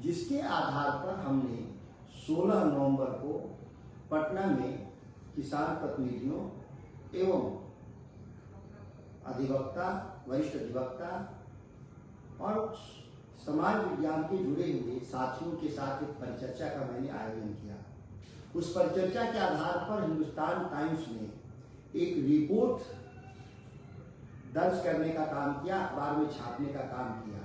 जिसके आधार पर हमने 16 नवंबर को पटना में किसान प्रतिनिधियों एवं अधिवक्ता, वरिष्ठ अधिवक्ता और समाज विज्ञान के जुड़े हुए साथियों के साथ एक परिचर्चा का मैंने आयोजन किया। उस परिचर्चा के आधार पर हिंदुस्तान टाइम्स ने एक रिपोर्ट दर्ज करने का काम किया, अखबार में छापने का काम किया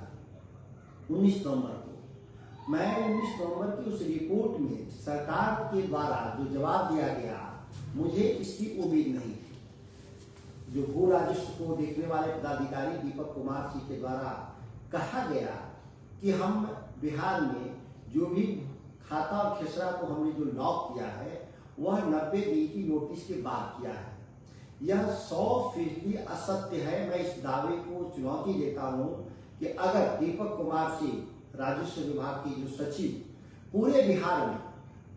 19 नवंबर को। मैं 19 नवंबर की उस रिपोर्ट में सरकार के द्वारा जो जवाब दिया गया, मुझे इसकी उम्मीद नहीं थी। जो भू राजस्व को देखने वाले पदाधिकारी दीपक कुमार सिंह के द्वारा कहा गया कि हम बिहार में जो भी खाता और खेसरा को हमने जो लॉक किया है वह 90 दिन की नोटिस के बाद किया है, यह 100% असत्य है। मैं इस दावे को चुनौती देता हूं कि अगर दीपक कुमार सिंह राजस्व विभाग के जो सचिव पूरे बिहार में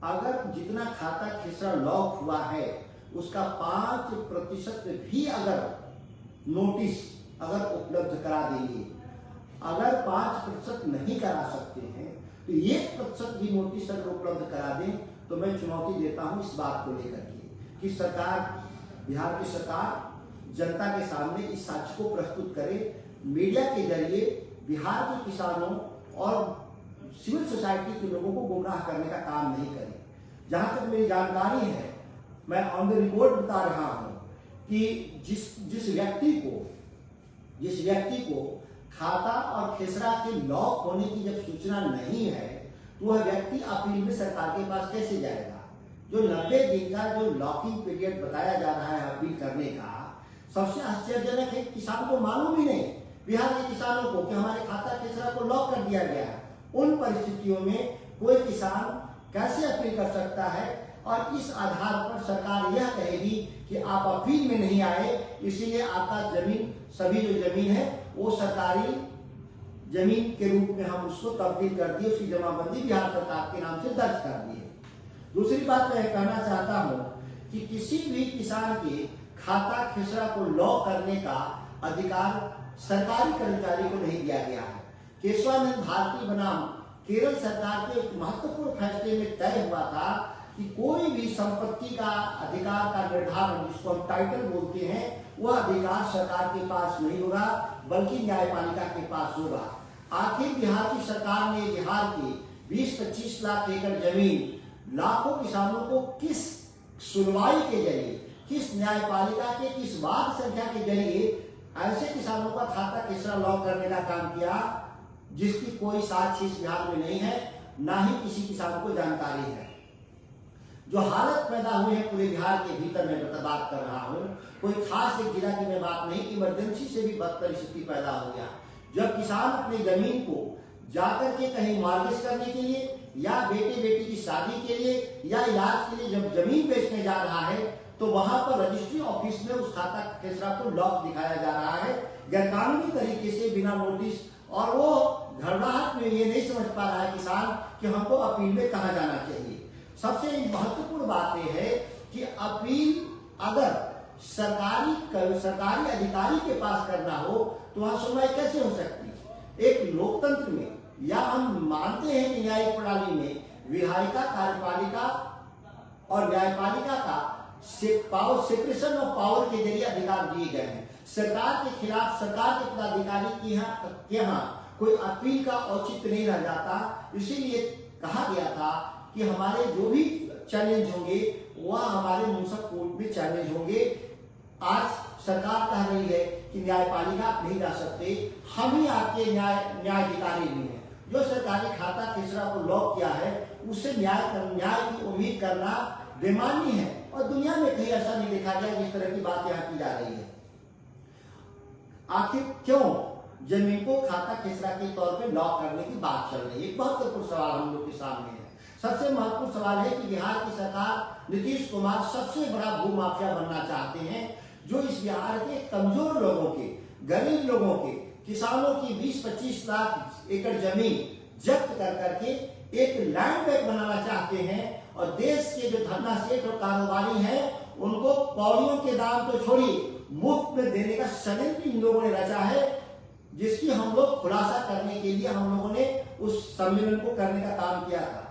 अगर जितना खाता खेसरा लॉक हुआ है उसका 5% भी अगर नोटिस अगर उपलब्ध करा देंगे, अगर 5% नहीं करा सकते हैं तो 1% भी नोटिस अगर उपलब्ध करा दें तो मैं चुनौती देता हूं इस बात को लेकर के कि सरकार, बिहार की सरकार जनता के सामने इस साक्ष्य को प्रस्तुत करे, मीडिया के जरिए बिहार के किसानों और सिविल सोसाइटी के लोगों को गुमराह करने का काम नहीं करे। जहां तक मेरी जानकारी है, मैं ऑन द रिकॉर्ड बता रहा हूं कि जिस व्यक्ति को खाता और खेसरा के लॉक होने की जब सूचना नहीं है तो वह व्यक्ति अपील में सरकार के पास कैसे जाएगा। जो 90 दिन का जो लॉकिंग पीरियड बताया जा रहा है अपील करने का, सबसे आश्चर्यजनक है किसान को मालूम ही नहीं, बिहार के किसानों को, कि हमारे खाता खेसरा को लॉक कर दिया गया है। उन परिस्थितियों में कोई किसान कैसे अपील कर सकता है और इस आधार पर सरकार यह कहेगी कि आप अपील में नहीं आए इसीलिए आपका जमीन, सभी जो जमीन है वो सरकारी जमीन के रूप में हम उसको तब्दील कर दिए, उसकी जमाबंदी बिहार सरकार के नाम से दर्ज कर दिए। दूसरी बात मैं कहना चाहता हूं कि किसी भी किसान के खाता खेसरा को लॉक करने का अधिकार सरकारी कर्मचारी को नहीं दिया गया है। केशवानंद भारती बनाम केरल सरकार के एक महत्वपूर्ण फैसले में तय हुआ था कि कोई भी संपत्ति का अधिकार का निर्धारण, जिसको हम टाइटल बोलते हैं, वह अधिकार सरकार के पास नहीं होगा बल्कि न्यायपालिका के पास होगा। आखिर बिहार की सरकार ने बिहार के 20-25 लाख एकड़ जमीन लाखों किसानों को किस सुनवाई के जरिए, किस न्यायपालिका के किस वाद संख्या के जरिए ऐसे किसानों का खाता खेसरा लॉक करने का काम किया जिसकी कोई साक्ष्य इस बिहार में नहीं है, ना ही किसी किसान को जानकारी है। जो हालत पैदा हुई है पूरे बिहार के भीतर, मैं बात कर रहा हूँ, कोई खास एक जिला की मैं बात नहीं, इमरजेंसी से भी बदतर स्थिति पैदा हो गया। जब किसान अपनी जमीन को जाकर के कहीं मॉर्गेज करने के लिए या बेटे बेटी की शादी के लिए या इलाज के लिए जब जमीन बेचने जा रहा है तो वहां पर रजिस्ट्री ऑफिस में उस खाता खेसरा को लॉक दिखाया जा रहा है गैरकानूनी तरीके से, बिना नोटिस, और वो घबराहट में ये नहीं समझ पा रहा है किसान कि हमको अपील में कहाँ जाना चाहिए। सबसे महत्वपूर्ण बात यह है कि अपील अगर सरकारी अधिकारी के पास करना हो तो वहां सुनवाई कैसे हो सकती है। एक लोकतंत्र में, या हम मानते हैं कि न्यायिक प्रणाली में विधायिका, कार्यपालिका और न्यायपालिका का सेपरेशन ऑफ पावर के जरिए अधिकार दिए गए हैं। सरकार के खिलाफ सरकार के पदाधिकारी के यहाँ कोई अपील का औचित्य नहीं रह जाता। इसीलिए कहा गया था कि हमारे जो भी चैलेंज होंगे वह हमारे मुंसफ कोर्ट में चैलेंज होंगे। आज सरकार कह रही है कि न्यायपालिका आप नहीं जा सकते, हम ही आपके न्यायाधिकारी भी हैं। जो सरकारी खाता खेसरा को लॉक किया है उससे न्याय की उम्मीद करना बेमानी है और दुनिया में कहीं ऐसा नहीं देखा गया जिस तरह की बात यहाँ की जा रही है। आखिर क्यों जमीन को खाता खेसरा के तौर पे लॉक करने की बात चल रही है? एक महत्वपूर्ण सवाल हम लोग के सामने है। सबसे महत्वपूर्ण सवाल है कि बिहार की सरकार, नीतीश कुमार सबसे बड़ा भूमाफिया बनना चाहते हैं, जो इस बिहार के कमजोर लोगों के, गरीब लोगों के, किसानों की 20-25 लाख एकड़ जमीन जब्त कर करके एक लैंड बैंक बनाना चाहते हैं और देश के जो धन्ना सेठ और कारोबारी हैं उनको पौड़ियों के दाम तो छोड़िए मुफ्त में देने का षड्यंत्र इन लोगों ने रचा है, जिसकी हम लोग खुलासा करने के लिए हम लोगों ने उस सम्मेलन को करने का काम किया था।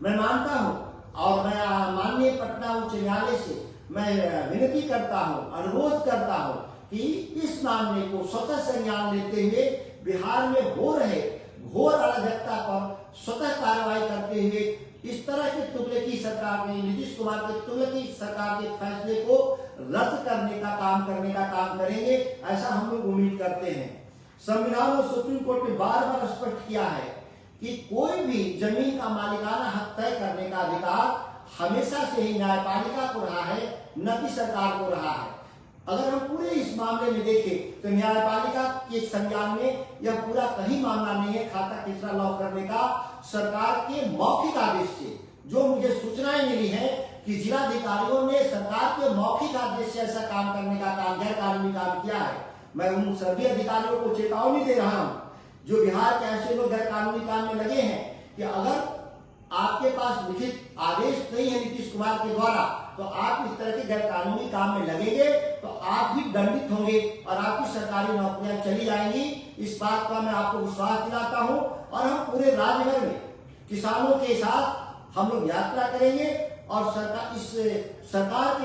मैं मानता हूं और मैं माननीय पटना उच्च न्यायालय से मैं विनती करता हूं, अनुरोध करता हूं कि इस मामले को स्वतः संज्ञान लेते हुए बिहार में हो रहे घोर अराजकता पर स्वतः कार्रवाई करते हुए इस तरह के तुगलकी सरकार ने, नीतीश कुमार के तुगलकी सरकार के फैसले को रद्द करने का काम करेंगे, ऐसा हम लोग उम्मीद करते हैं। संविधान और सुप्रीम कोर्ट ने बार बार स्पष्ट किया है कि कोई भी जमीन का मालिकाना हक तय करने का अधिकार हमेशा से ही न्यायपालिका को रहा है, न कि सरकार को रहा है। अगर हम पूरे इस मामले में देखें तो न्यायपालिका के संज्ञान में यह पूरा कहीं मामला नहीं है खाता खेसरा लॉ करने का। सरकार के मौखिक आदेश से जो मुझे सूचनाएं मिली है कि जिलाधिकारियों ने सरकार के मौखिक आदेश से ऐसा काम करने का काम, गैर कानूनी काम किया है। मैं उन सभी अधिकारियों को चेतावनी दे रहा हूं जो बिहार के ऐसे लोग गैर कानूनी काम में लगे हैं कि अगर आपके पास लिखित आदेश नहीं है नीतीश कुमार के द्वारा तो आप इस तरह के गैर कानूनी काम में लगेंगे तो आप भी दंडित होंगे और आपकी सरकारी नौकरियां चली जाएंगी। इस बात का मैं आपको विश्वास दिलाता हूं और हम पूरे राज्य भर में किसानों के साथ हम लोग यात्रा करेंगे और सरकार के